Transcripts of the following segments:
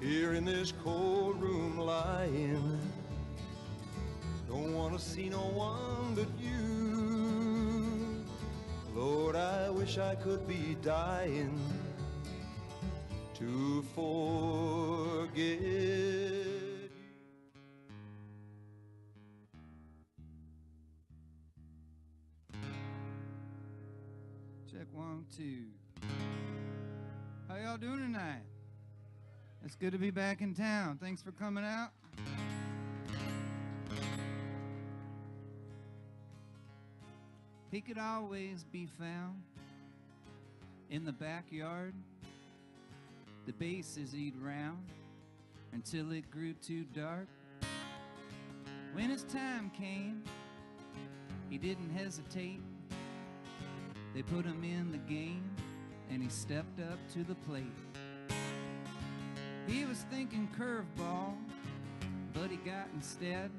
here in this cold room lying. Don't want to see no one but you. Lord, I wish I could be dying to forget you. Check 1, 2. How y'all doing tonight? It's good to be back in town. Thanks for coming out. He could always be found in the backyard. The bases he'd round until it grew too dark. When his time came, he didn't hesitate. They put him in the game, and he stepped up to the plate. He was thinking curveball, but he got instead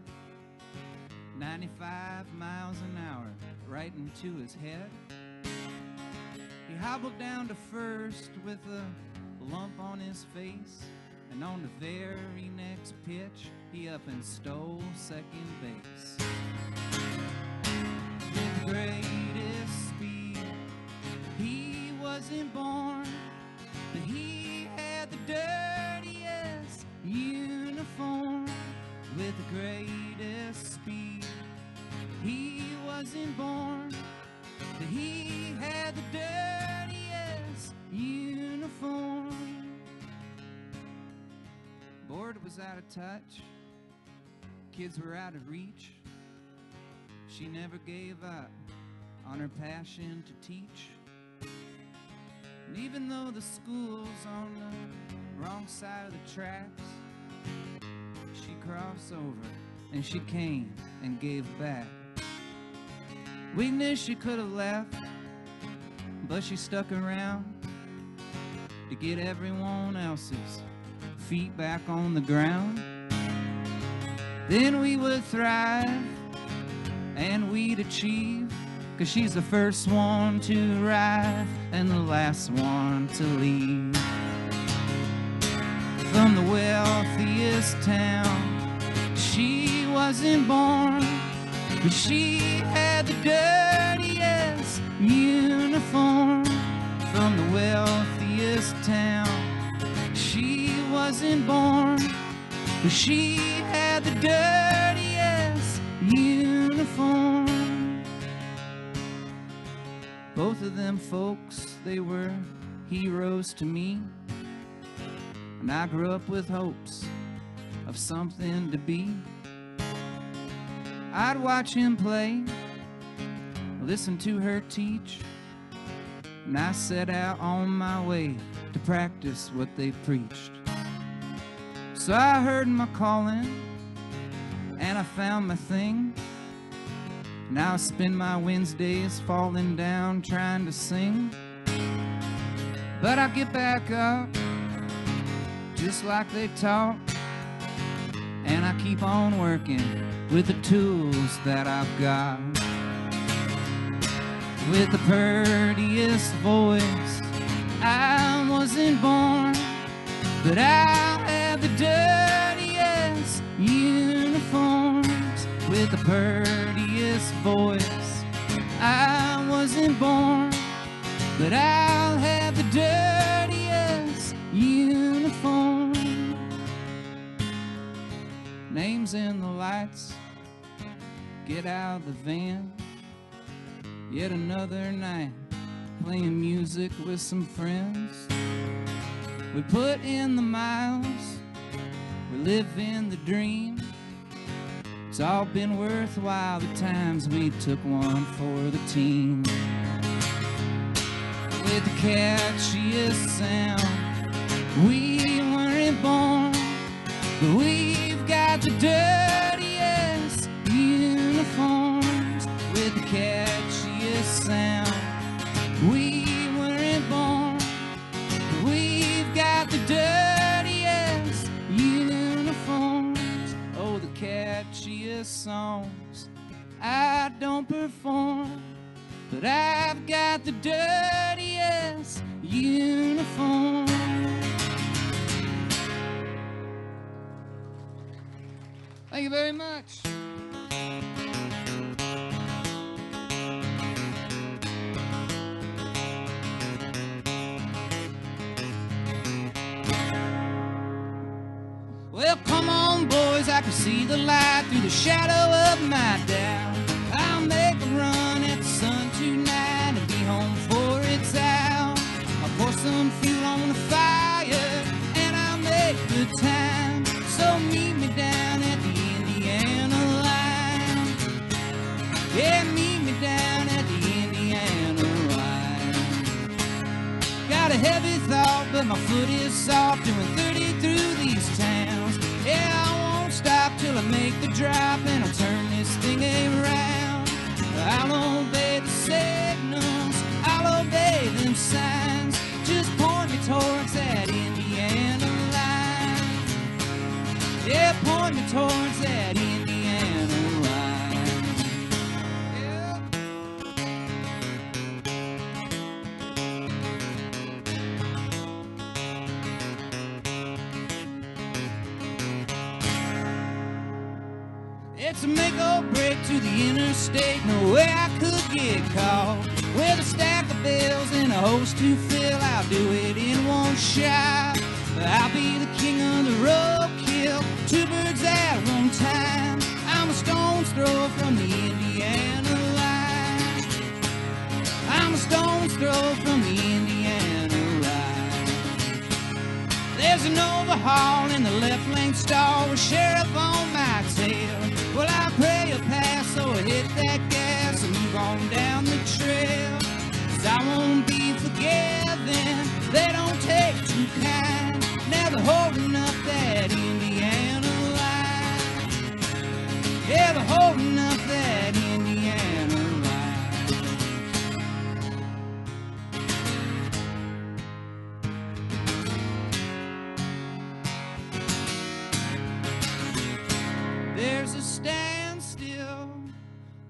95 miles an hour right into his head. He hobbled down to first with a lump on his face, and on the very next pitch, he up and stole second base. With the greatest speed, he wasn't born, but he had the dirtiest uniform. With the greatest speed, he wasn't born, but he had the dirtiest uniform. Board was out of touch, kids were out of reach. She never gave up on her passion to teach. And even though the school's on the wrong side of the tracks, she crossed over and she came and gave back. Weakness she could have left, but she stuck around to get everyone else's feet back on the ground. Then we would thrive and we'd achieve, 'cause she's the first one to arrive and the last one to leave. From the wealthiest town, she wasn't born, but she had the dirtiest uniform. From the wealthiest town, she wasn't born, but she had the dirtiest uniform. Both of them folks, they were heroes to me, and I grew up with hopes of something to be. I'd watch him play, listen to her teach, and I set out on my way to practice what they preached. So I heard my calling, and I found my thing. Now I spend my Wednesdays falling down trying to sing. But I get back up, just like they taught, and I keep on working with the tools that I've got. With the prettiest voice, I wasn't born, but I'll have the dirtiest uniforms. With the prettiest voice, I wasn't born, but I'll have the dirtiest uniform. Names in the lights, get out of the van. Yet another night, playing music with some friends. We put in the miles, we live in the dream. It's all been worthwhile, the times we took one for the team. With the catchiest sound, we weren't born, but we've got the dirtiest uniforms. With the catchiest sound, we weren't born, but we've got the dirtiest uniforms. Oh, the catchiest songs I don't perform, but I've got the dirtiest uniform. Thank you very much. Well, come on, boys, I can see the light through the shadow of my doubt. I'll make a run at the sun tonight and be home before it's out. I'll pour some fuel on the fire and I'll make good time. So meet me down at the Indiana line. Yeah, meet me down at the Indiana line. Got a heavy thought, but my foot is soft, doing 30 through these towns. Yeah, I won't stop till I make the drop, and I'll turn this thing around. I'll obey the signals, I'll obey them signs. Just point me towards that Indiana line. Yeah, point me towards that Indiana line. Yeah. It's a make or break to the interstate, no way I could get caught. With a stack of bills and a hose to fill, I'll do it in one shot. I'll be the king of the roadkill, two birds at one time. I'm a stone's throw from the Indiana line. I'm a stone's throw from the Indiana line. There's an overhaul in the left lane stall with sheriff on my tail. Well, I pray a pass, so I hit that gas and move on down the trail. 'Cause I won't be forgiven, they don't take too kind. Now they're holding up that Indiana line. Yeah, they're holding up that Indiana line. There's a standstill,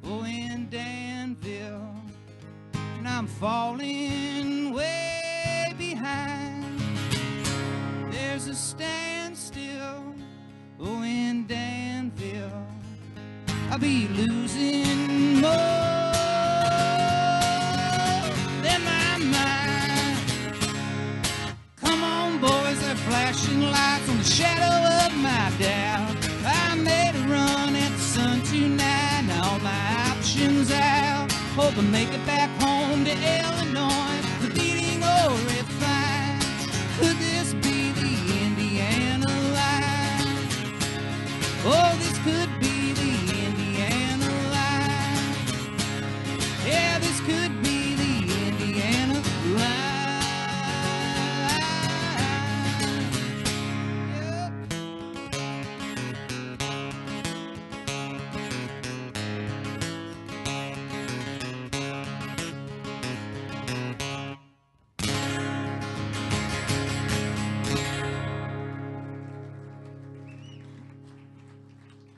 oh, in Danville, and I'm falling way behind. There's a standstill, oh, in Danville, I'll be losing more than my mind. Come on, boys, they're flashing lights on the shadow of my doubt. I made a run at the sun tonight, now all my options out. Hope I make it back home to Illinois, the beating or refined. Could this be the Indiana line? Oh, this could be the Indiana line. Yeah, this could be the Indiana line.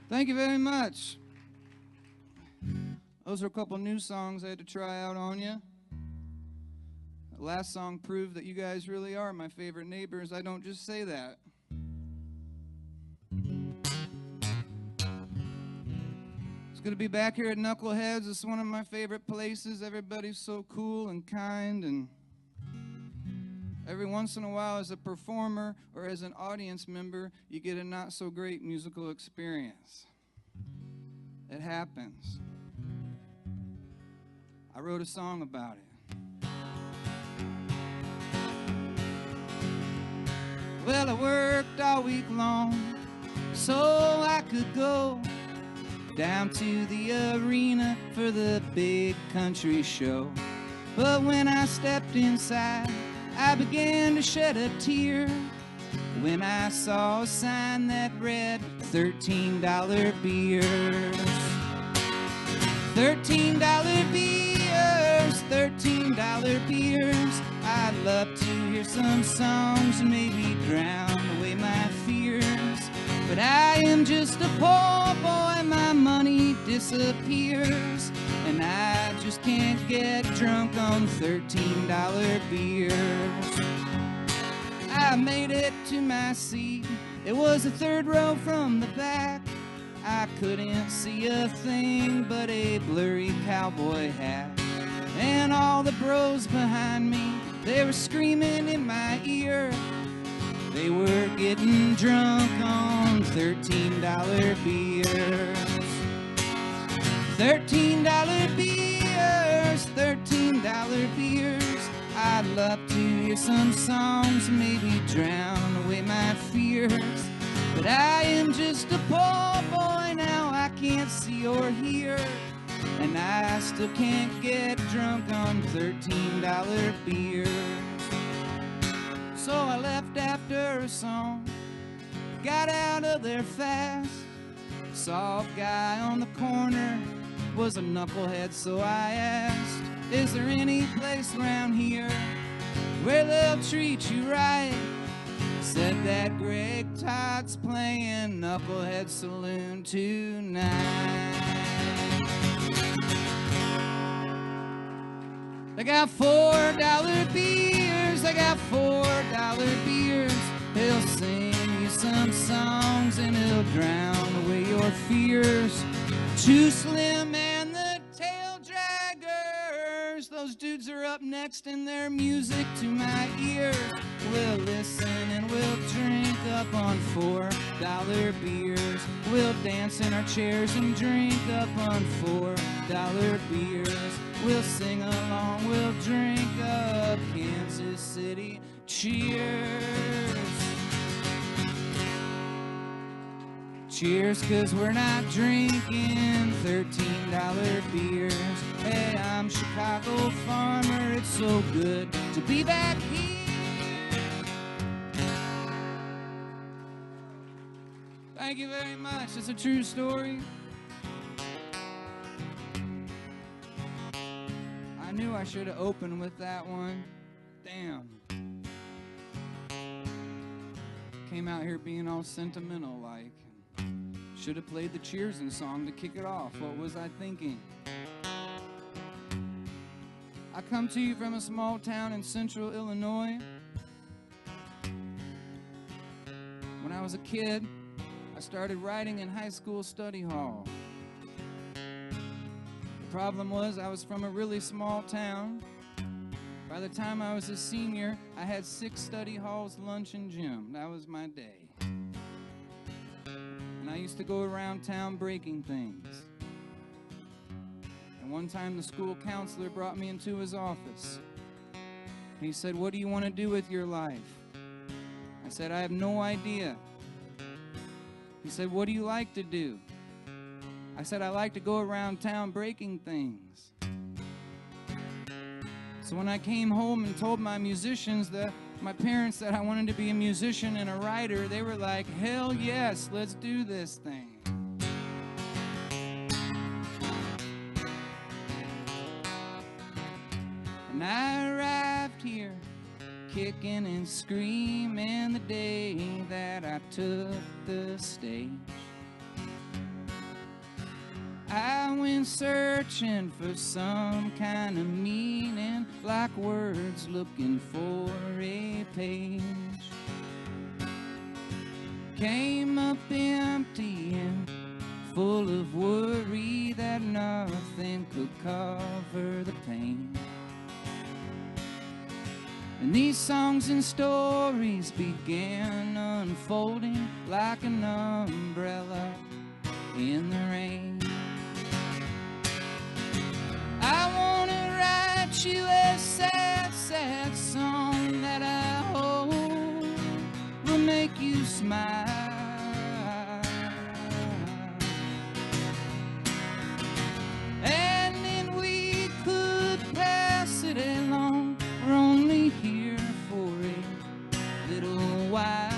Thank you very much. Those are a couple new songs I had to try out on you. The last song proved that you guys really are my favorite neighbors. I don't just say that. It's good to be back here at Knuckleheads. It's one of my favorite places. Everybody's so cool and kind, and every once in a while as a performer or as an audience member, you get a not so great musical experience. It happens. I wrote a song about it. Well, I worked all week long so I could go down to the arena for the big country show. But when I stepped inside, I began to shed a tear when I saw a sign that read $13 beers. $13 beers, $13 beers. I'd love to hear some songs and maybe drown away my fears. But I am just a poor boy, my money disappears, and I just can't get drunk on $13 beers. I made it to my seat. It was the third row from the back. I couldn't see a thing but a blurry cowboy hat. And all the bros behind me, they were screaming in my ear. They were getting drunk on $13 beers. $13 beers, $13 beers. I'd love to hear some songs, maybe drown away my fears. But I am just a poor boy now, I can't see or hear. And I still can't get drunk on $13 beers. So I left after a song, got out of there fast. Saw a guy on the corner, was a knucklehead, so I asked, is there any place around here where they'll treat you right? Said that Greg Todd's playing Knuckleheads Saloon tonight. I got $4 beers, I got $4 beers. He'll sing you some songs and he'll drown away your fears. Too Slim and the Tail Draggers, those dudes are up next and their music to my ear. We'll listen and we'll drink up on $4 beers. We'll dance in our chairs and drink up on $4 beers. We'll sing along, we'll drink up Kansas City. Cheers. Cheers, 'cause we're not drinking $13 beers. Hey, I'm Chicago farmer, it's so good to be back here. Thank you very much, it's a true story. I knew I should have opened with that one. Damn. Came out here being all sentimental like. Should have played the Cheersing song to kick it off. What was I thinking? I come to you from a small town in central Illinois. When I was a kid, I started writing in high school study hall. The problem was I was from a really small town. By the time I was a senior, I had 6 study halls, lunch, and gym. That was my day. And I used to go around town breaking things. And one time the school counselor brought me into his office. He said, "What do you want to do with your life?" I said, "I have no idea." He said, "What do you like to do?" I said, "I like to go around town breaking things." So when I came home and told my musicians, my parents, that I wanted to be a musician and a writer, they were like, "Hell yes, let's do this thing." And I arrived here, kicking and screaming the day that I took the stage. I went searching for some kind of meaning, like words looking for a page. Came up empty and full of worry that nothing could cover the pain. And these songs and stories began unfolding like an umbrella in the rain. I wanna write you a sad, sad song that I hope will make you smile. And then we could pass it along. We're only here for a little while.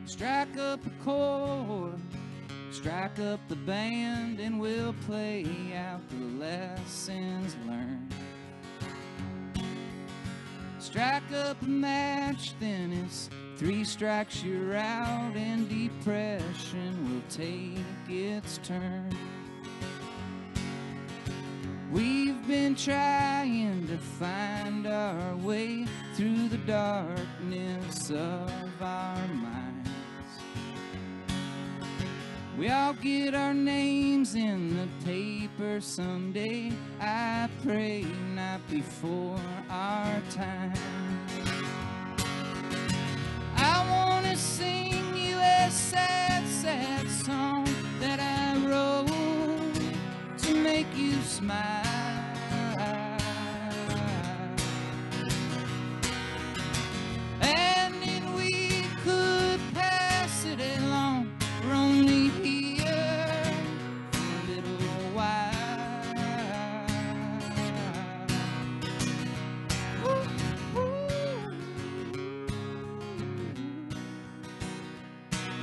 Strike up a chord, strike up the band, and we'll play out the lessons learned. Strike up a match, then it's 3 strikes you're out and depression will take its turn. We've been trying to find our way through the darkness of our minds. We all get our names in the paper someday. I pray not before our time. I want to sing you a sad, sad song that I wrote to make you smile. And then we could pass it along. We're only here for a little while. Woo, woo.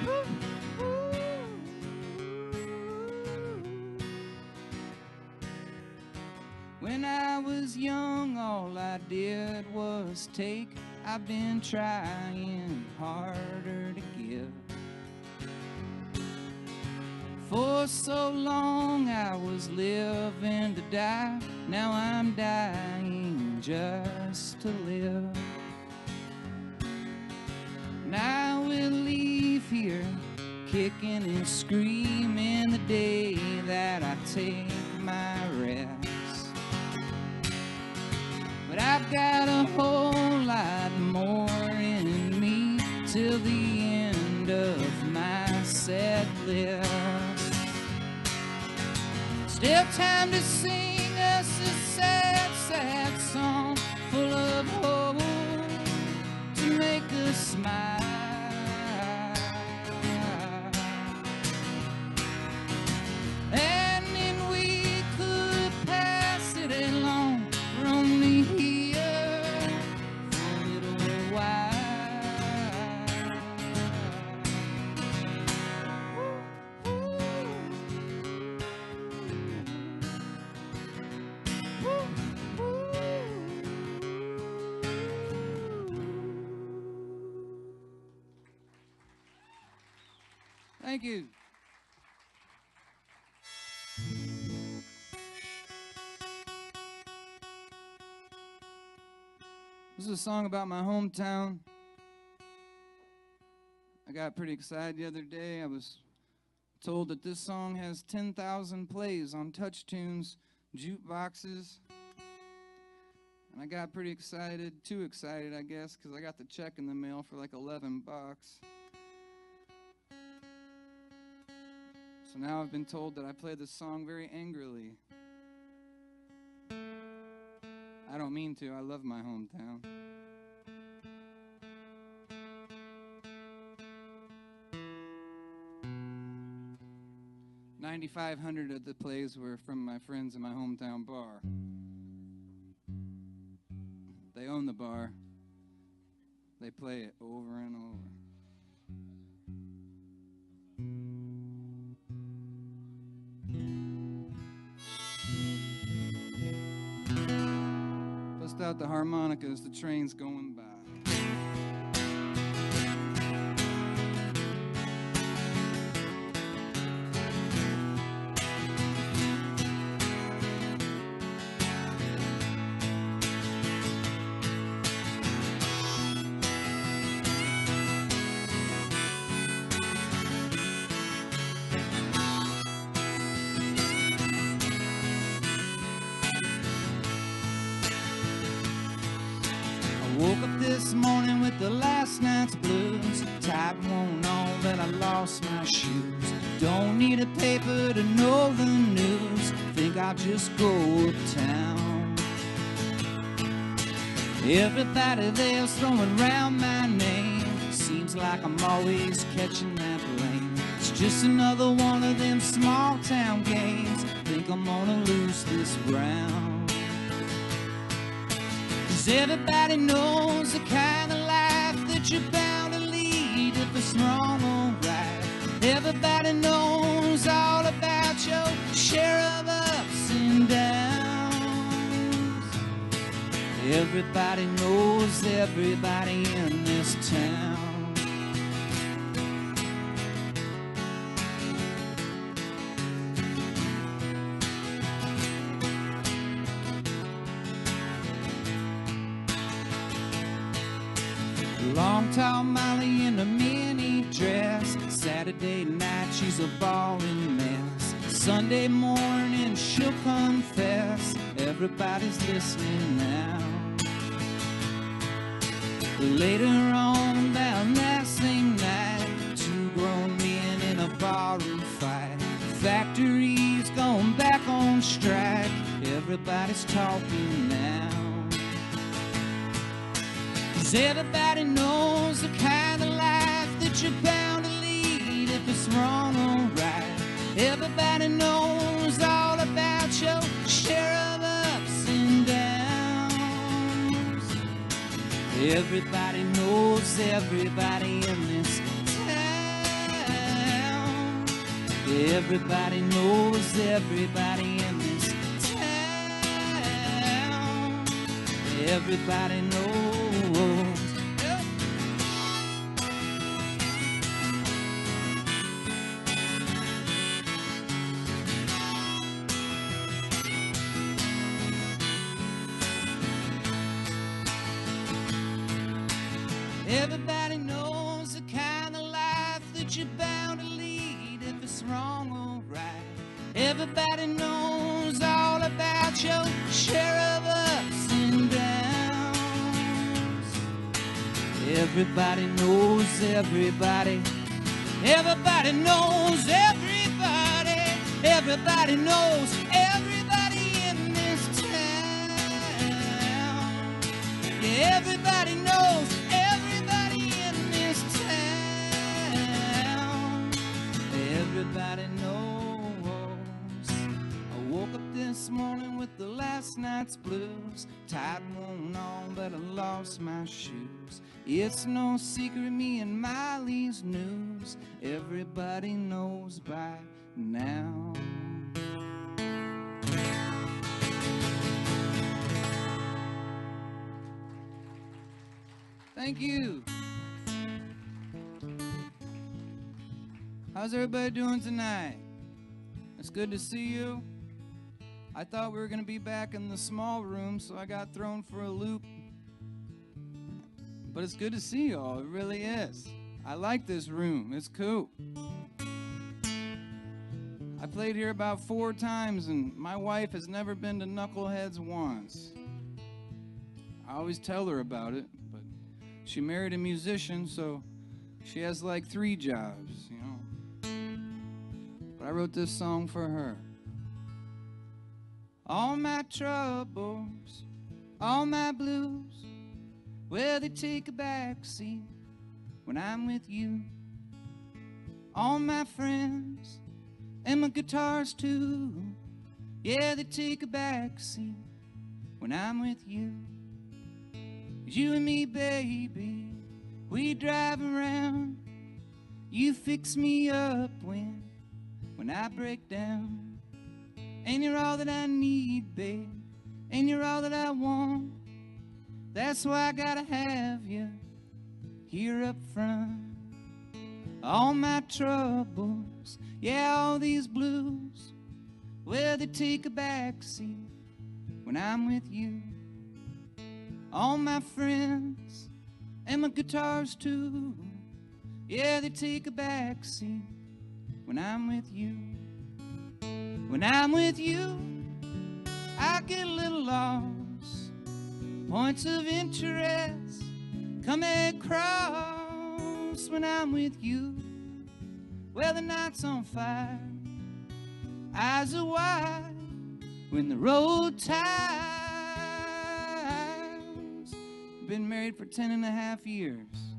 Woo, woo. When I was young, all I did was take. I've been trying harder to give. For so long I was living to die. Now I'm dying just to live. And I will leave here kicking and screaming the day that I take my rest. But I've got a whole lot more in me till the end of my set list. Still time to sing us a sad, sad song full of hope to make us smile. And then we could pass it along. We're only here for a little while. Thank you. This is a song about my hometown. I got pretty excited the other day. I was told that this song has 10,000 plays on Touch Tunes jukeboxes. And I got pretty excited, too excited, I guess, because I got the check in the mail for like $11. So now I've been told that I play this song very angrily. I don't mean to. I love my hometown. $9,500 of the plays were from my friends in my hometown bar. They own the bar. They play it over and over. Bust out the harmonica as the train's going by. Woke up this morning with the last night's blues. Tight won't on that I lost my shoes. Don't need a paper to know the news. Think I'll just go uptown. Everybody there's throwing around my name. Seems like I'm always catching that blame. It's just another one of them small town games. Think I'm gonna lose this round. Everybody knows the kind of life that you're bound to lead if it's wrong or right. Everybody knows all about your share of ups and downs. Everybody knows everybody in this town. Long tall Molly in a mini dress. Saturday night she's a ballin' mess. Sunday morning she'll confess. Everybody's listening now. Later on that last same night, two grown men in a barroom fight. Factory's gone back on strike. Everybody's talking now. 'Cause everybody knows the kind of life that you're bound to lead if it's wrong or right. Everybody knows all about your share of ups and downs. Everybody knows everybody in this town. Everybody knows everybody in this town. Everybody knows. Everybody knows the kind of life that you're bound to lead if it's wrong or right. Everybody knows all about your share of ups and downs. Everybody knows everybody. Everybody knows everybody. Everybody knows everybody in this town. Yeah, everybody knows everybody in this town. Everybody knows. I woke up this morning with the last night's blues. Tied one on, but I lost my shoes. It's no secret, me and Miley's news. Everybody knows by now. Thank you. How's everybody doing tonight? It's good to see you. I thought we were going to be back in the small room, so I got thrown for a loop. But it's good to see you all. It really is. I like this room. It's cool. I played here about 4 times, and my wife has never been to Knuckleheads once. I always tell her about it, but she married a musician, so she has like 3 jobs, you know. But I wrote this song for her. All my troubles, all my blues, well, they take a back seat when I'm with you. All my friends and my guitars too, yeah, they take a back seat when I'm with you. 'Cause you and me, baby, we drive around. You fix me up when I break down. And you're all that I need, babe, and you're all that I want. That's why I gotta have you here up front. All my troubles, yeah, all these blues, well, they take a back seat when I'm with you. All my friends and my guitars too, yeah, they take a back seat when I'm with you. When I'm with you, I get a little lost. Points of interest come across when I'm with you. Well, the night's on fire, eyes are wide when the road ties. Been married for 10.5 years.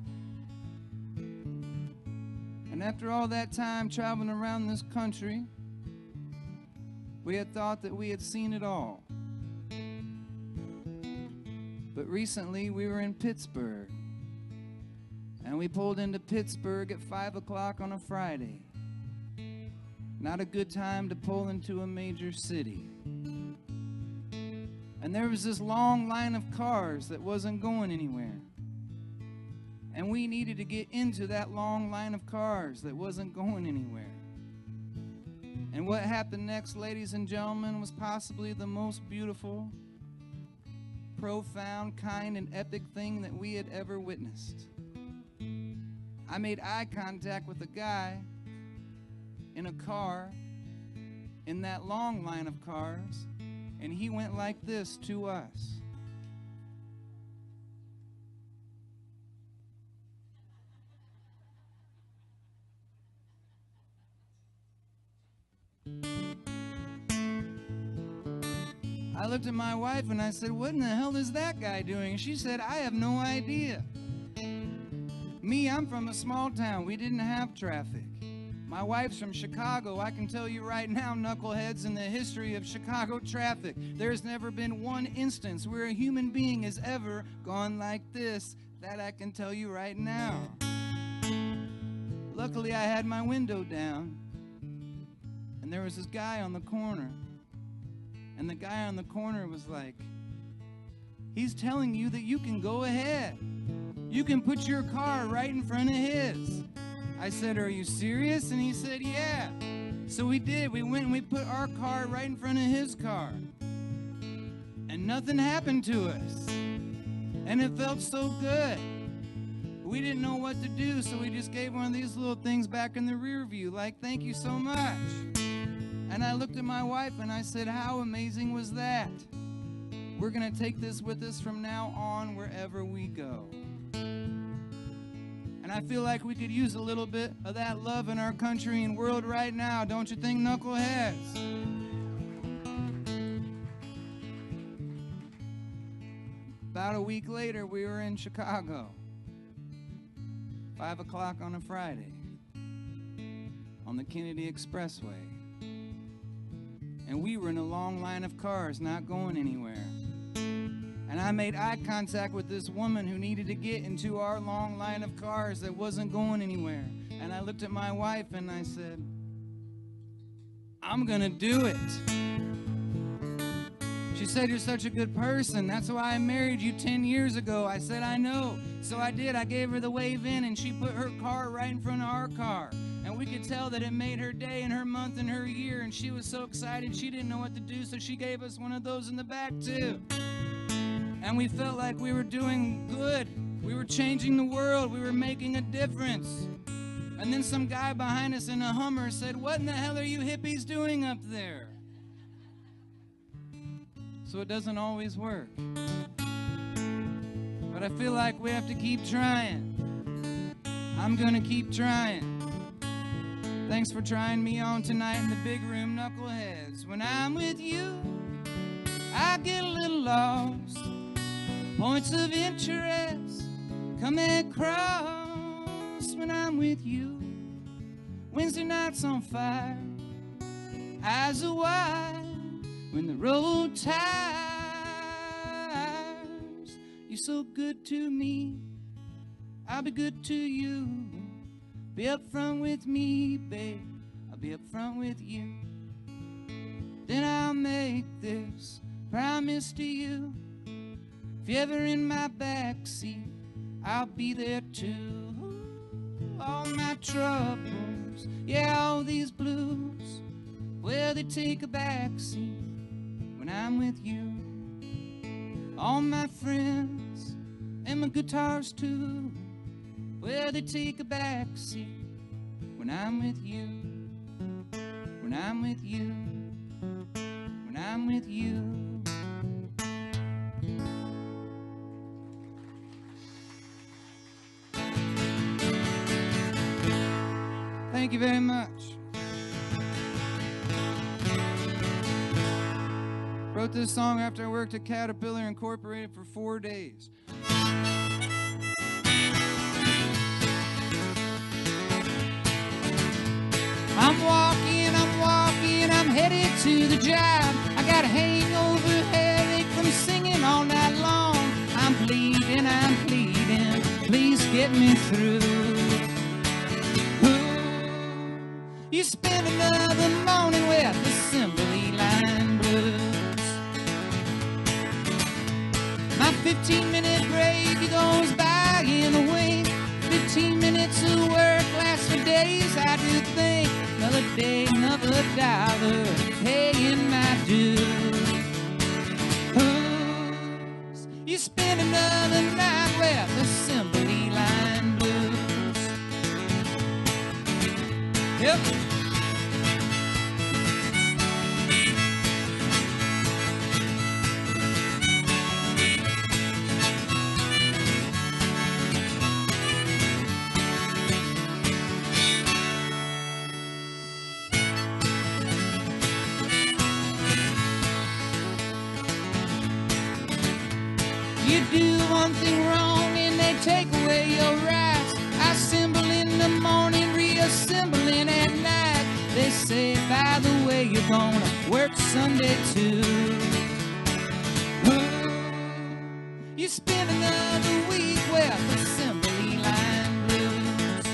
And after all that time traveling around this country, we had thought that we had seen it all. But recently we were in Pittsburgh, and we pulled into Pittsburgh at 5 o'clock on a Friday. Not a good time to pull into a major city. And there was this long line of cars that wasn't going anywhere. And we needed to get into that long line of cars that wasn't going anywhere. And what happened next, ladies and gentlemen, was possibly the most beautiful, profound, kind, and epic thing that we had ever witnessed. I made eye contact with a guy in a car in that long line of cars, and he went like this to us. I looked at my wife and I said, "What in the hell is that guy doing?" And she said, "I have no idea." Me, I'm from a small town. We didn't have traffic. My wife's from Chicago. I can tell you right now, knuckleheads, in the history of Chicago traffic, there's never been one instance where a human being has ever gone like this. That I can tell you right now. Luckily, I had my window down, and there was this guy on the corner. And the guy on the corner was like, he's telling you that you can go ahead. You can put your car right in front of his. I said, "Are you serious?" And he said, "Yeah." So we did. We went and we put our car right in front of his car. And nothing happened to us. And it felt so good. We didn't know what to do, so we just gave one of these little things back in the rear view, like, "Thank you so much." And I looked at my wife and I said, "How amazing was that? We're going to take this with us from now on wherever we go." And I feel like we could use a little bit of that love in our country and world right now, don't you think, knuckleheads? About a week later, we were in Chicago. 5 o'clock on a Friday on the Kennedy Expressway. And we were in a long line of cars not going anywhere. And I made eye contact with this woman who needed to get into our long line of cars that wasn't going anywhere. And I looked at my wife and I said, "I'm gonna do it." She said, "You're such a good person. That's why I married you 10 years ago." I said, "I know." So I did. I gave her the wave in, and she put her car right in front of our car. And we could tell that it made her day and her month and her year, and she was so excited she didn't know what to do, so she gave us one of those in the back too. And we felt like we were doing good. We were changing the world. We were making a difference. And then some guy behind us in a Hummer said, "What in the hell are you hippies doing up there?" So it doesn't always work. But I feel like we have to keep trying. I'm gonna keep trying. Thanks for trying me on tonight in the big room, knuckleheads. When I'm with you, I get a little lost. Points of interest come across when I'm with you. Wednesday nights on fire, eyes are wide when the road tires. You're so good to me, I'll be good to you. Be up front with me, babe, I'll be up front with you. Then I'll make this promise to you. If you're ever in my backseat, I'll be there too. All my troubles, yeah, all these blues, well, they take a backseat when I'm with you. All my friends and my guitars too, well, they take a backseat when I'm with you. When I'm with you. When I'm with you. Thank you very much. Wrote this song after I worked at Caterpillar Incorporated for 4 days. I'm headed to the job. I got a hangover headache from singing all night long. I'm pleading, please get me through. You spend another morning with the assembly line blues. My 15-minute break goes by in a wink. 15 minutes of work lasts for days. I do think another day, another dollar, paying my dues. You spend another night with the assembly line blues. Yep. You do one thing wrong and they take away your rights. Assemble in the morning, reassembling at night. They say, by the way, you're gonna work Sunday too. You spend another week with assembly line blues.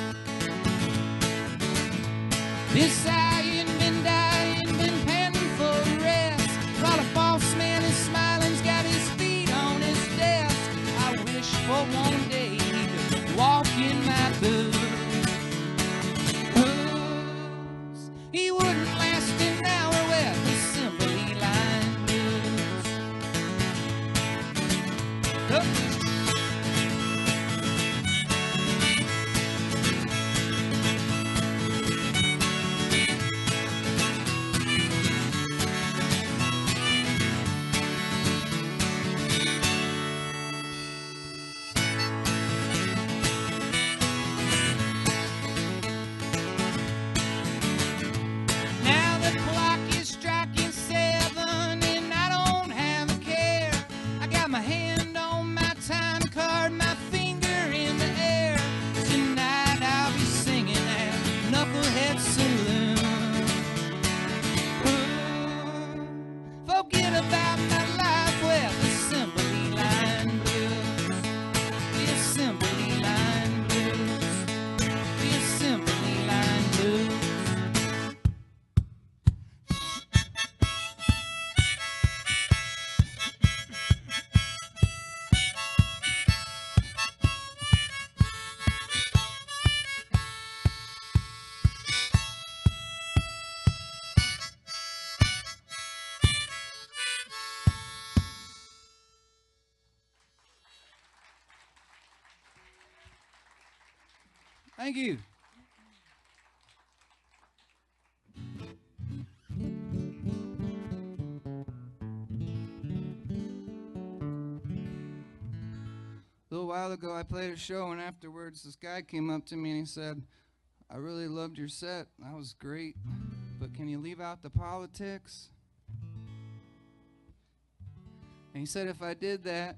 Been sighing, been dying, been panting for rest, while a boss man is smiling's got his feet on his desk. I wish for one day he could walk in my boots. He wouldn't last an hour with assembly line blues. Now the clock is striking 7 and I don't have a care. I got my hand on my time card, my finger in the air. Tonight I'll be singing at Knuckleheads Saloon. Forget about my life with assembly line blues. The assembly line blues. The assembly line blues. Thank you. A little while ago, I played a show, and afterwards, this guy came up to me and he said, I really loved your set. That was great. But can you leave out the politics? And he said if I did that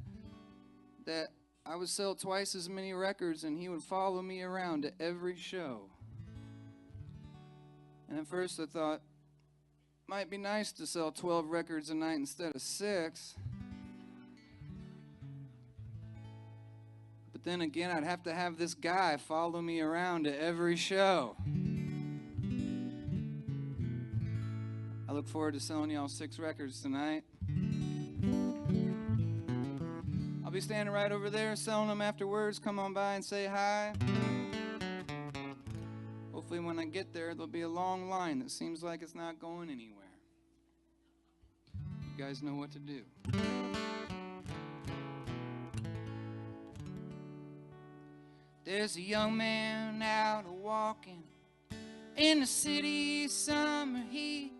I would sell twice as many records and he would follow me around to every show. And at first I thought, might be nice to sell 12 records a night instead of 6. But then again, I'd have to have this guy follow me around to every show. I look forward to selling y'all 6 records tonight. I'll be standing right over there selling them afterwards. Come on by and say hi. Hopefully when I get there, there'll be a long line that seems like it's not going anywhere. You guys know what to do. There's a young man out walking in the city summer heat,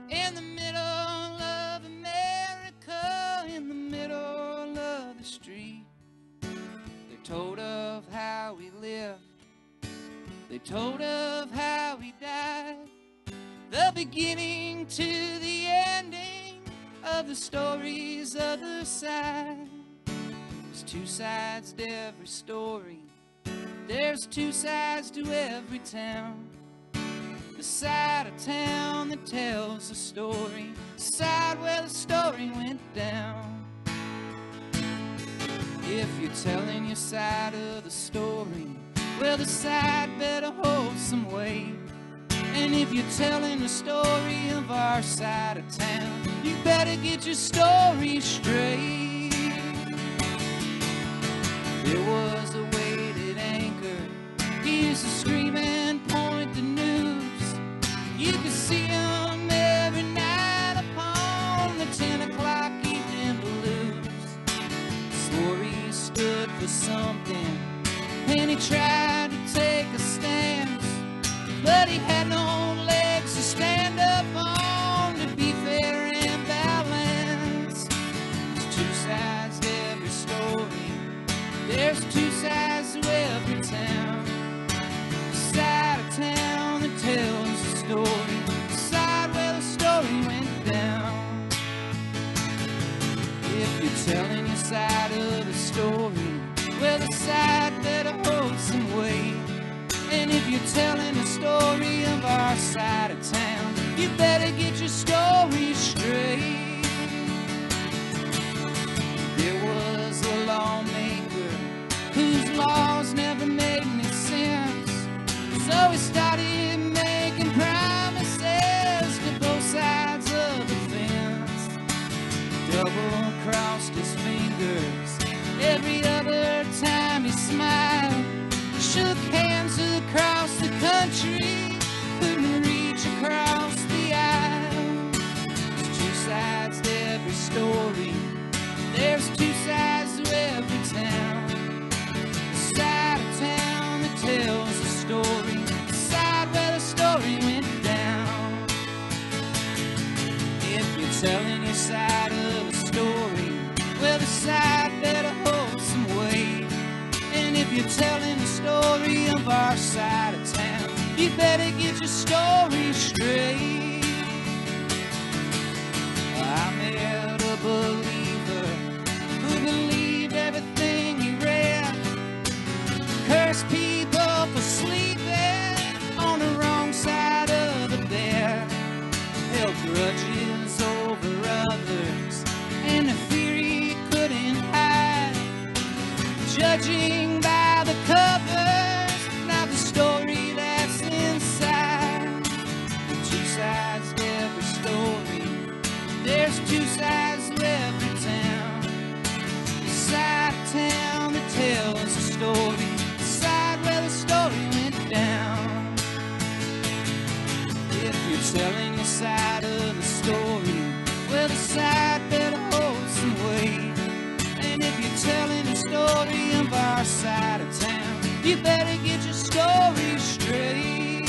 in the middle of America, in the middle of the street. They told of how he lived, they told of how he died, the beginning to the ending of the story's other side. There's 2 sides to every story, there's 2 sides to every town. The side of town that tells the story, the side where the story went down. If you're telling your side of the story, well, the side better hold some weight. And if you're telling the story of our side of town, you better get your story straight. There was a weighted anchor, he used to scream and point the news. You could see him every night upon the 10 o'clock evening blues. Swore he stood for something, and he tried to take a stance, but he story. There's two sides to every town. The side of town that tells the story, the side where the story went down. If you're telling your side of the story, well, the side better hold some weight. And if you're telling the story of our side of town, you better get your story straight. There was a lawmaker whose laws never made any sense, so he started making promises to both sides of the fence. Double-crossed his fingers every other time he smiled, shook hands across the country, couldn't reach across the aisle. There's two sides to every story, there's two sides to every town. The side of town that tells the story, the side where the story went down. If you're telling your side of the story, well, the side better hold some weight. And if you're telling the story of our side of town, you better get your story straight. I met a believer who believed everything he read, cursed people for sleeping on the wrong side of the bed, held grudges over others and the fear he couldn't hide, judging by the covers, not the story that's inside. The two sides to every story, there's two sides to every town. The side of town that tells the story, the side where the story went down. If you're telling your side of the story, well, the side better hold some weight. And if you're telling the story of our side of town, you better get your story straight.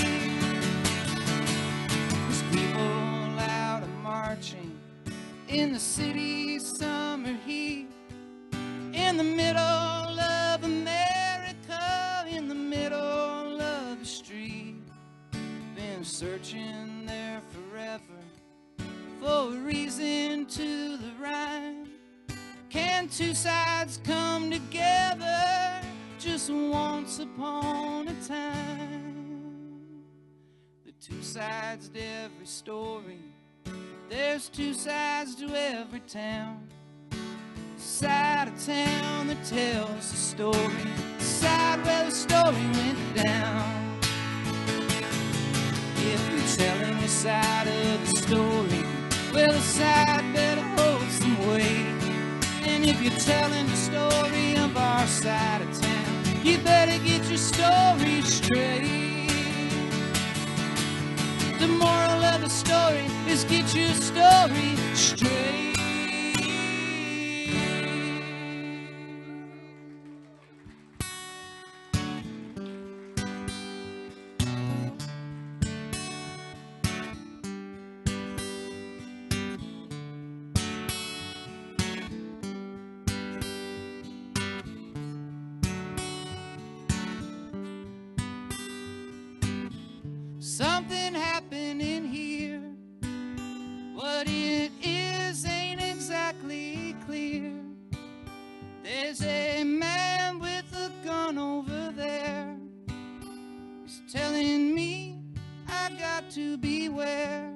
There's people out marching in the city's summer heat, in the middle of America, in the middle of the street. Been searching there forever for a reason to the rhyme. Can two sides come together just once upon a time? The two sides to every story, there's two sides to every town. The side of town that tells the story, the side where the story went down. If you're telling your side of the story, well, the side better hold some weight. And if you're telling the story of our side of town, you better get your story straight. The moral of the story is get your story straight. Something happened in here. What it is ain't exactly clear. There's a man with a gun over there. He's telling me I got to beware.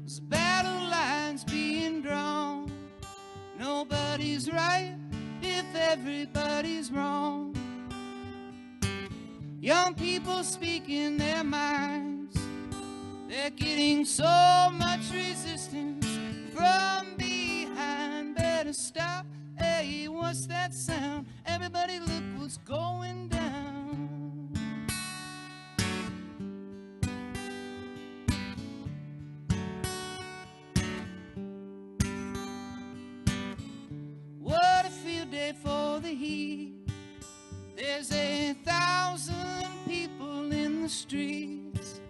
There's battle lines being drawn. Nobody's right if everybody's wrong. Young people speaking their minds. They're getting so much resistance from behind. Better stop. Hey, what's that sound? Everybody look what's going down. What a field day for the heat. There's 1,000 the streets,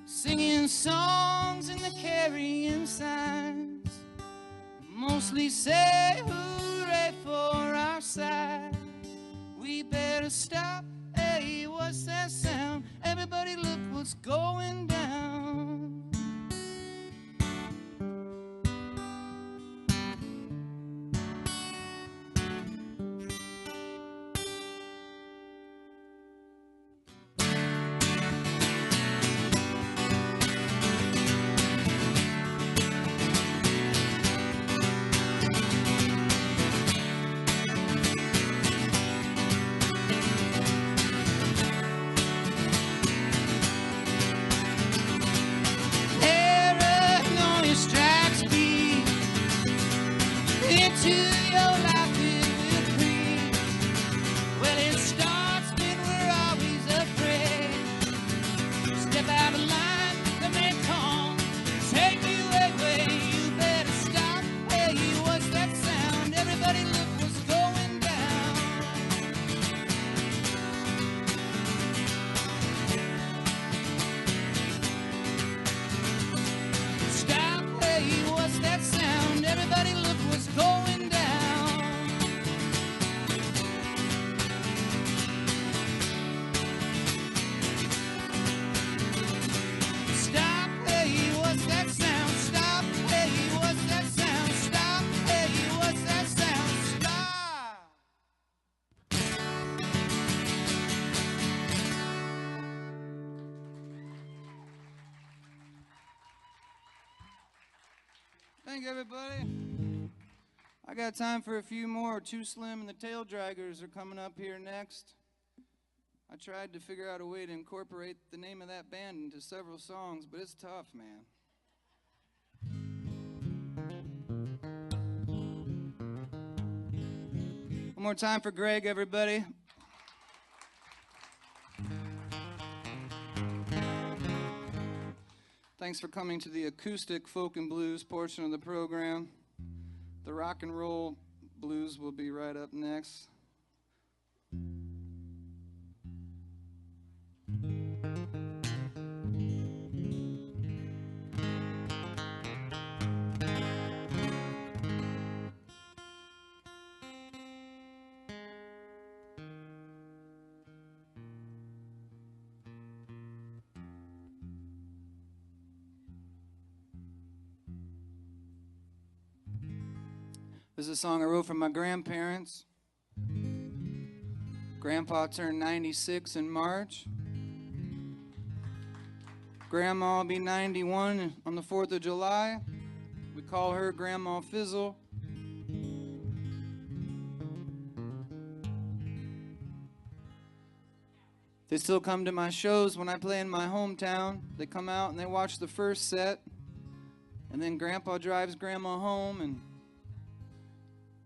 singing songs and the carrying signs, mostly say hooray for our side. We better stop, hey, what's that sound? Everybody look what's going down. Into your life it will creep. Well, it starts when we're always afraid. Step out of line, the man come, take you away. You better stop. Hey, what's that sound? Everybody look what's going down. Stop. Hey, what's that sound? Everybody look what's going down. Stop, hey, what's that sound? Stop, hey, what's that sound? Stop, hey, what's that sound? Stop. Thank you, everybody. I got time for a few more. Too Slim and the Tail Draggers are coming up here next. I tried to figure out a way to incorporate the name of that band into several songs, but it's tough, man. One more time for Greg, everybody. Thanks for coming to the acoustic folk and blues portion of the program. The rock and roll blues will be right up next. This is a song I wrote for my grandparents. Grandpa turned 96 in March. Grandma will be 91 on the 4th of July. We call her Grandma Fizzle. They still come to my shows when I play in my hometown. They come out and they watch the first set. And then Grandpa drives Grandma home and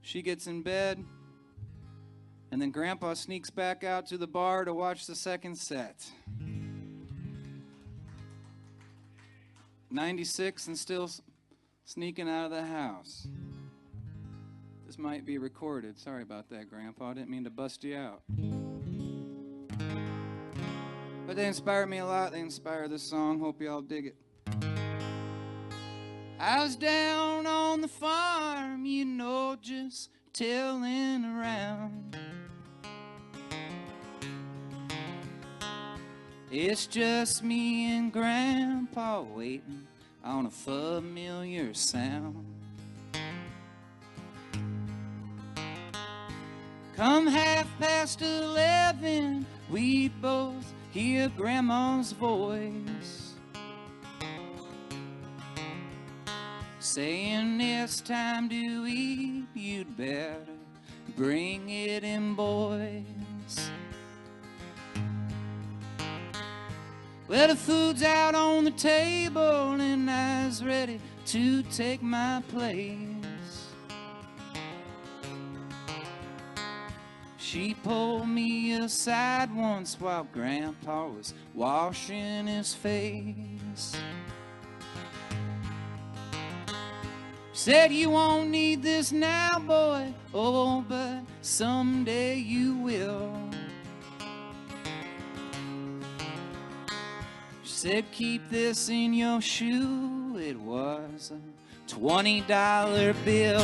she gets in bed, and then Grandpa sneaks back out to the bar to watch the second set. 96 and still sneaking out of the house. This might be recorded. Sorry about that, Grandpa. I didn't mean to bust you out. But they inspire me a lot. They inspire this song. Hope y'all dig it. I was down on the farm, you know, just tilling around. It's just me and Grandpa waiting on a familiar sound. Come 11:30, we both hear Grandma's voice saying it's time to eat, you'd better bring it in, boys. Well, the food's out on the table and I was ready to take my place. She pulled me aside once while Grandpa was washing his face. Said you won't need this now, boy, oh, but someday you will. Said, keep this in your shoe. It was a $20 bill.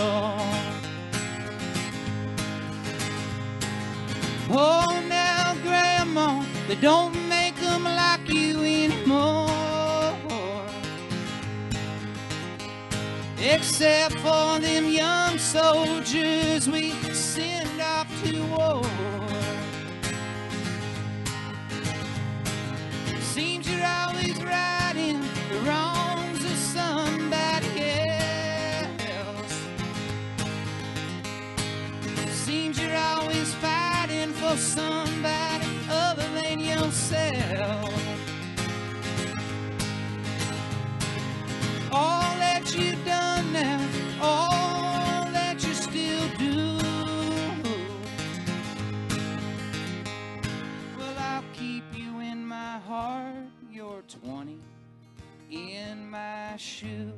Oh, now, Grandma, they don't make them like you anymore, except for them young soldiers we send off to war. Seems you're always righting the wrongs of somebody else. Seems you're always fighting for somebody other than yourself. All that you've done now, all that you still do, well, I'll keep you in my heart. You're 20 in my shoe.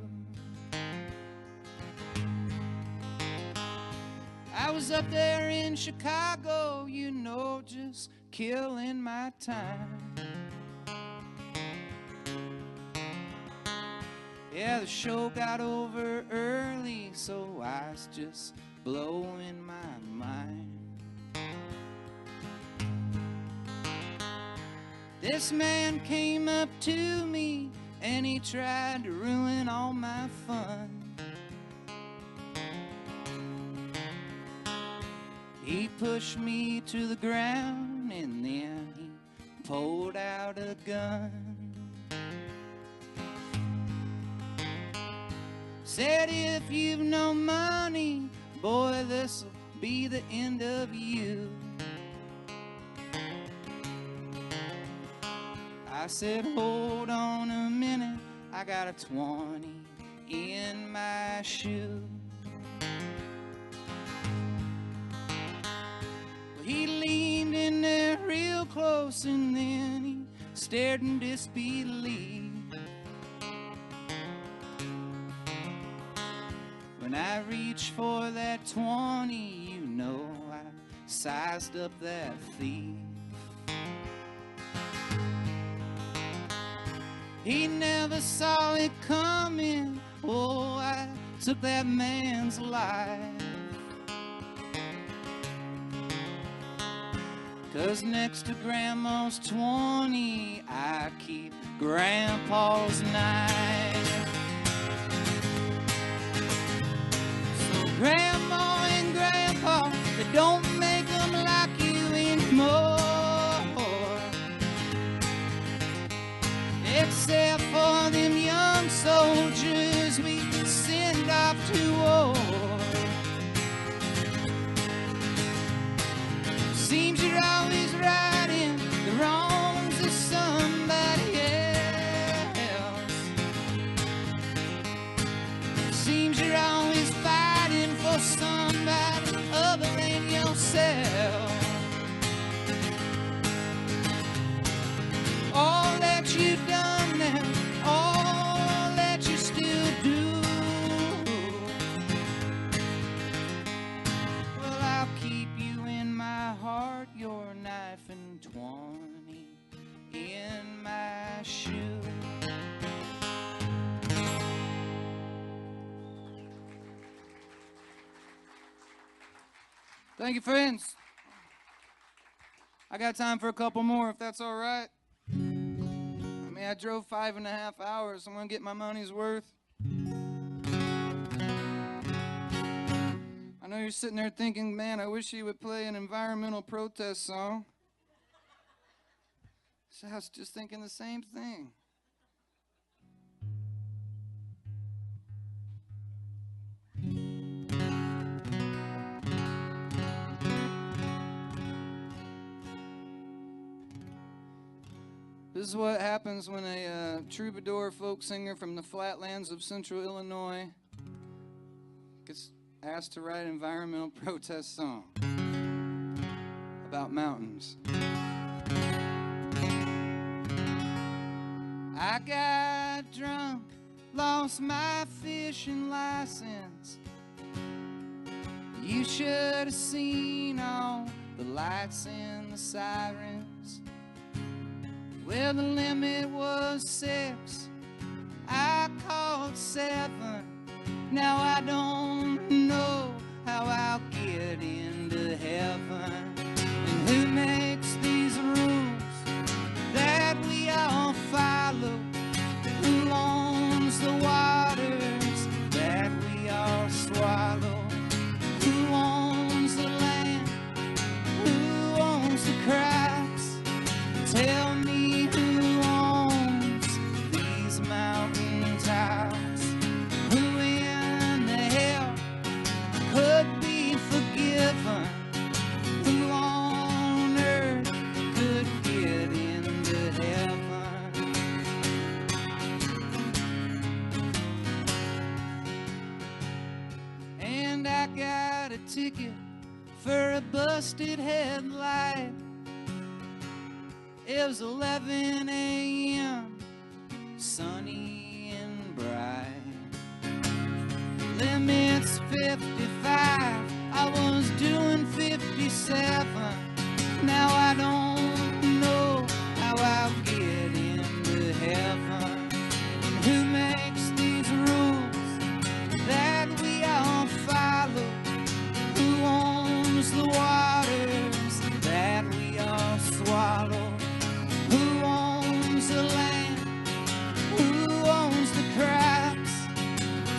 I was up there in Chicago, you know, just killing my time. Yeah, the show got over early, so I was just blowing my mind. This man came up to me and he tried to ruin all my fun. He pushed me to the ground and then he pulled out a gun. Said, if you've no money, boy, this'll be the end of you. I said, hold on a minute, I got a 20 in my shoe. Well, he leaned in there real close and then he stared in disbelief. When I reached for that 20, you know I sized up that thief. He never saw it coming. Oh, I took that man's life. 'Cause next to Grandma's 20, I keep Grandpa's knife. So Grandma and Grandpa, they don't make them like you anymore, except for them young soldiers we send off to war. Seems you're always righting the wrongs of somebody else. Seems you're always fighting for somebody other than yourself. All that you've done now, all that you still do, well, I'll keep you in my heart, your knife and 20 in my shoe. Thank you, friends. I got time for a couple more, if that's all right. I drove 5.5 hours. I'm gonna get my money's worth. I know you're sitting there thinking, man, I wish he would play an environmental protest song. So I was just thinking the same thing. This is what happens when a troubadour folk singer from the flatlands of central Illinois gets asked to write an environmental protest song about mountains. I got drunk, lost my fishing license. You should have seen all the lights and the sirens. Well, the limit was 6. I called 7. Now I don't know how I'll get into heaven. And who makes these rules that we all follow? Who owns the waters that we all swallow? Who owns the land? Who owns the crops? Tell me who owns these mountain tops? Who in the hell could be forgiven? Who on earth could get into heaven? And I got a ticket for a busted headlight. It was 11 a.m., sunny and bright. Limit's 55, I was doing 57. Now I don't know how I'll get into heaven. And who makes these rules that we all follow? Who owns the waters that we all swallow? Who owns the land? Who owns the crops?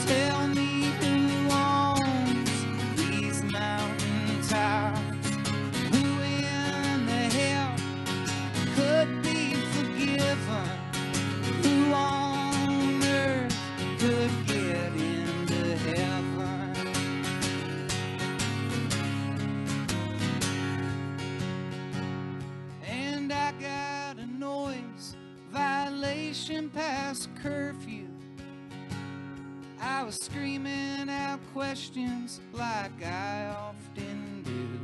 Tell me who owns these mountain tops? Who in the hell could be forgiven? Who on earth could get into heaven? And I got a noise violation past curfew. I was screaming out questions like I often do.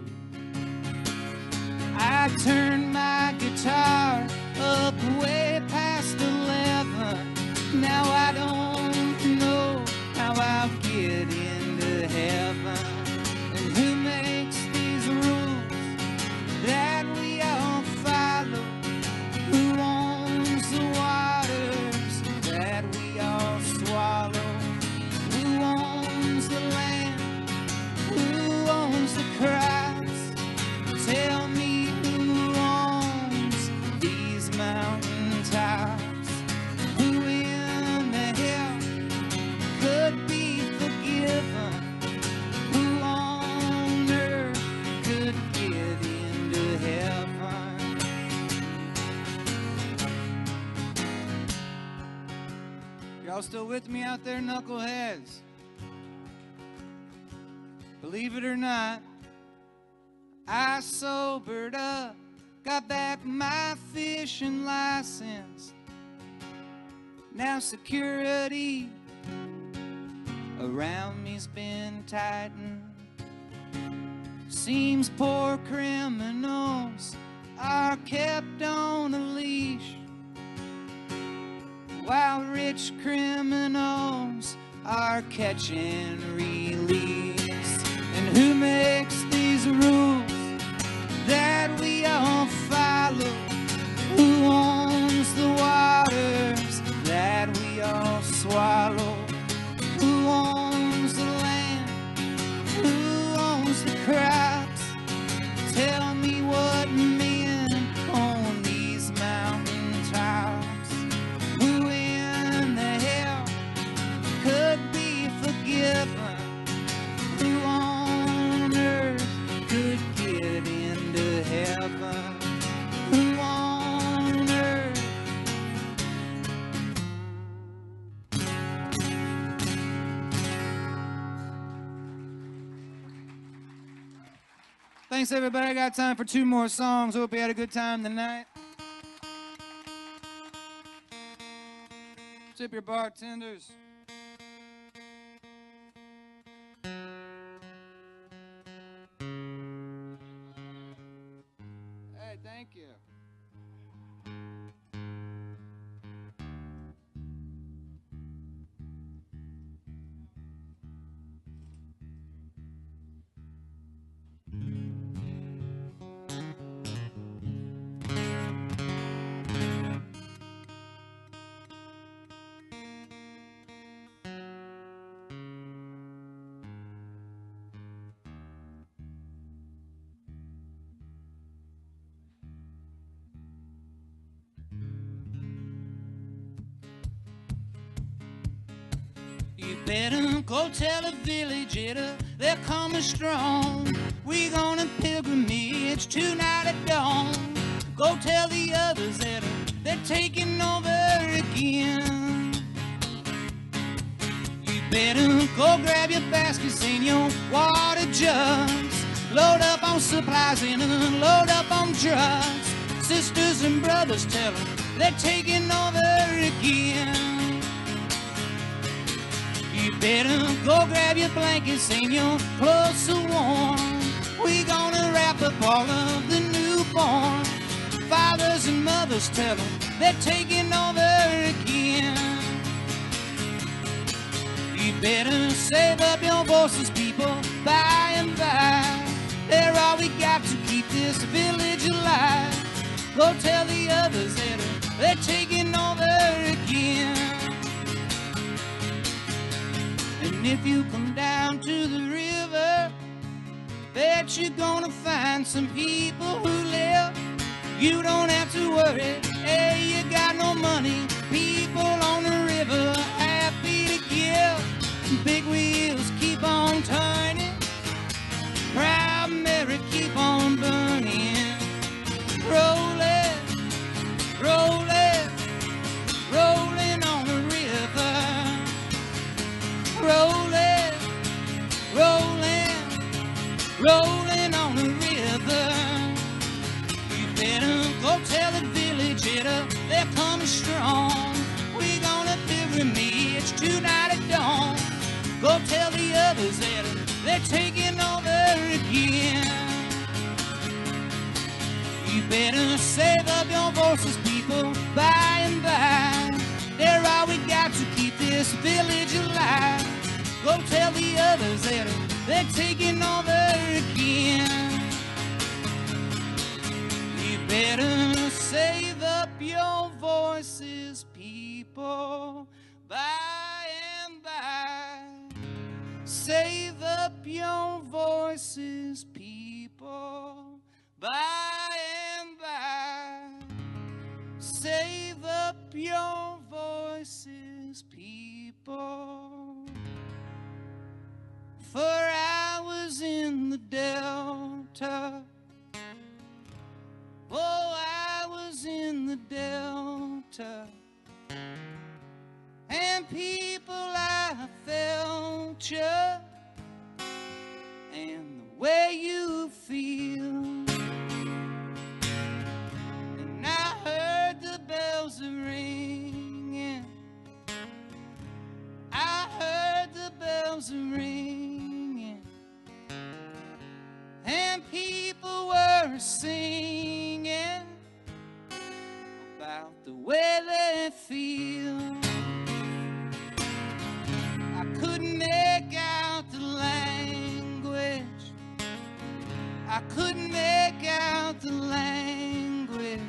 I turned my guitar up way past 11. Now I don't know how I'll get into heaven. And who makes these rules that we all follow? Who owns the waters that we all swallow? Who owns the land? Who owns the crops? Tell me who owns these mountain tops? Who in the hell could be forgiven? Who on earth could get into heaven? Y'all still with me out there, knuckleheads? Believe it or not, I sobered up, got back my fishing license. Now security around me's been tightened. Seems poor criminals are kept on a leash, while rich criminals are catch and release. And who makes these rules that we all follow? Who owns the waters that we all swallow? Who owns the land? Who owns the crops? Tell me what men own these mountain tops? Who in the hell could be forgiven? Who on earth could get into heaven? Who on earth? Thanks, everybody. I got time for 2 more songs. Hope you had a good time tonight. Tip your bartenders. Hey, thank you. better go tell the village they're coming strong. We gonna pilgrimage tonight at dawn. Go tell the others that they're taking over again. You better go grab your baskets and your water jugs. Load up on supplies and unload up on drugs. Sisters and brothers tell them they're taking over again. You better go grab your blankets and your clothes so warm. We gonna wrap up all of the newborn. Fathers and mothers tell them they're taking over again. You better save up your voices, people, by and by. They're all we got to keep this village alive. Go tell the others that they're taking over again. And if you come down to the river, bet you're gonna find some people who live. You don't have to worry, hey, you got no money. People on the river happy to give. Big wheels keep on turning, Proud Mary keep on burning. Rolling, rolling, rolling on the river. Rolling, rolling, rolling on the river. You better go tell the village they're coming strong. We gonna pilgrimage tonight at dawn. Go tell the others that they're taking over again. You better save up your voices, people, by and by. They're all we got to keep this village alive. Go tell the others that they're taking over again. You better save up your voices, people, by and by. Save up your voices, people, by and by. Save up your voices, people. For I was in the Delta. Oh, I was in the Delta. And people, I felt you. And the way you feel. And I heard the bells are ringing. I heard the bells are ringing. And people were singing about the way they feel. I couldn't make out the language. I couldn't make out the language.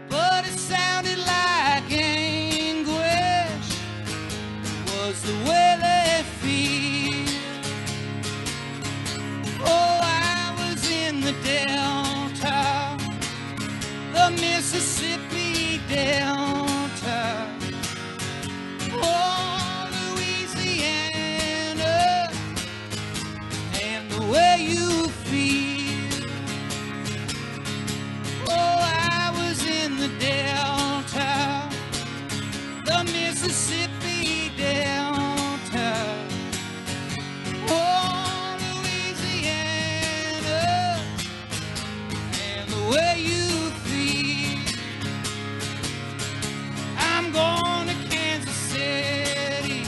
But it sounded like anguish. It was the way they feel. Oh, I was in the Delta, the Mississippi Delta. Oh, Louisiana, and the way you feel. Oh, I was in the Delta, the Mississippi Delta. Oh, Louisiana, and the way you feel. I'm going to Kansas City.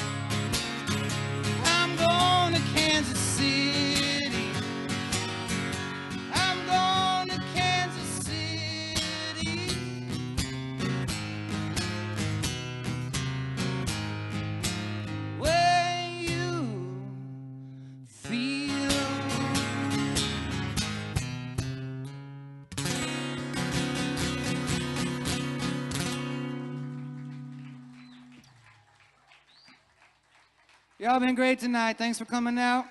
I'm going to Kansas City. I'm going to Kansas City. Where you feel. Y'all been great tonight. Thanks for coming out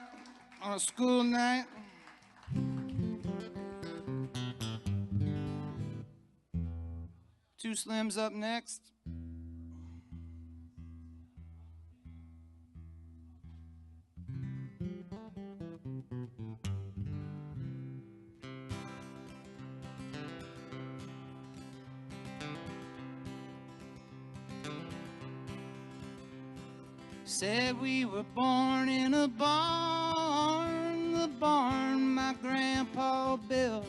on a school night. Two Slims up next. Said we were born in a barn, the barn my grandpa built.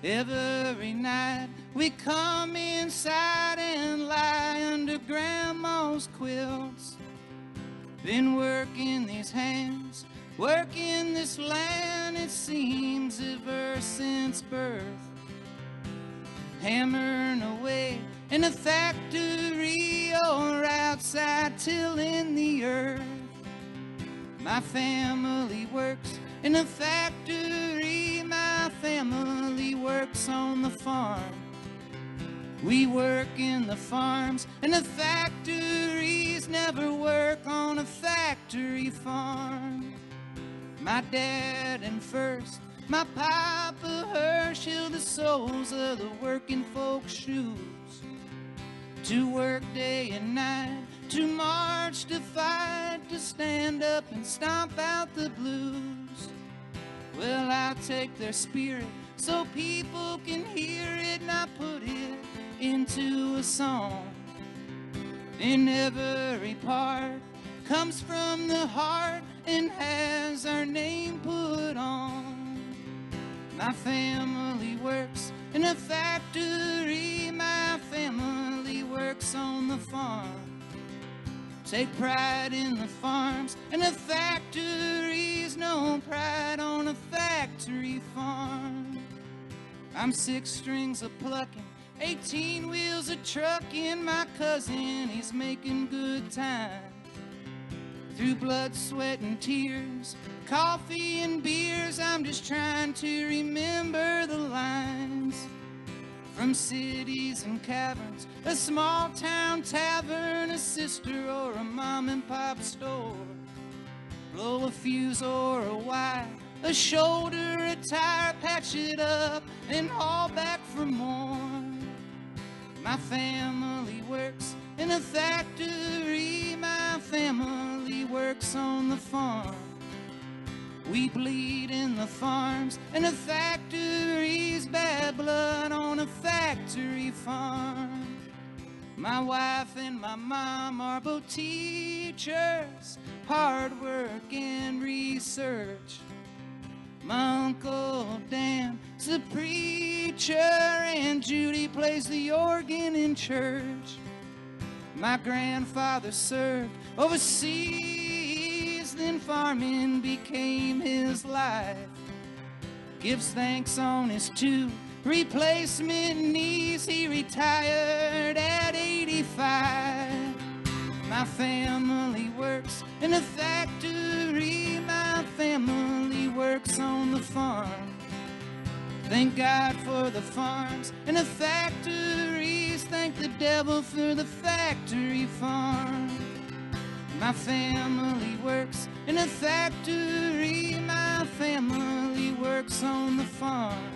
Every night we come inside and lie under grandma's quilts. Been working these hands, working this land, it seems ever since birth. Hammering away in a factory or outside tilling the earth. My family works in a factory, my family works on the farm. We work in the farms and the factories, never work on a factory farm. My dad and first, my papa Herschel, the soles of the working folks' shoes. To work day and night, to march, to fight, to stand up and stomp out the blues. Well, I'll take their spirit so people can hear it, and I put it into a song. And every part comes from the heart and has our name put on. My family works in a factory, my family works on the farm. Take pride in the farms and the factories, no pride on a factory farm. I'm 6 strings of plucking, 18 wheels of trucking, my cousin, he's making good time. Through blood, sweat, and tears, coffee and beers, I'm just trying to remember the lines. From cities and caverns, a small town tavern, a sister or a mom and pop store. Blow a fuse or a wire, a shoulder, a tire, patch it up and haul back for more. My family works in a factory, my family works on the farm. We bleed in the farms and the factories, bad blood on a factory farm. My wife and my mom are both teachers, hard work and research. My Uncle Dan's a preacher and Judy plays the organ in church. My grandfather served overseas, then farming became his life. Gives thanks on his 2 replacement knees, he retired at 85. My family works in a factory, my family works on the farm. Thank God for the farms and the factories, thank the devil for the factory farm. My family works in a factory, my family works on the farm.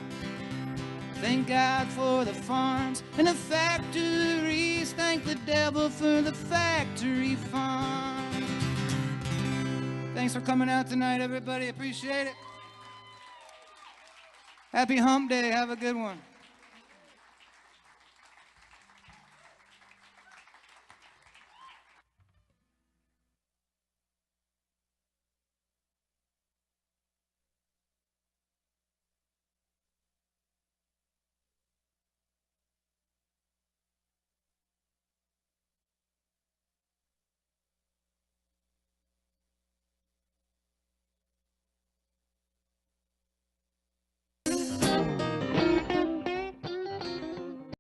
Thank God for the farms and the factories, thank the devil for the factory farm. Thanks for coming out tonight, everybody. Appreciate it. Happy Hump Day. Have a good one.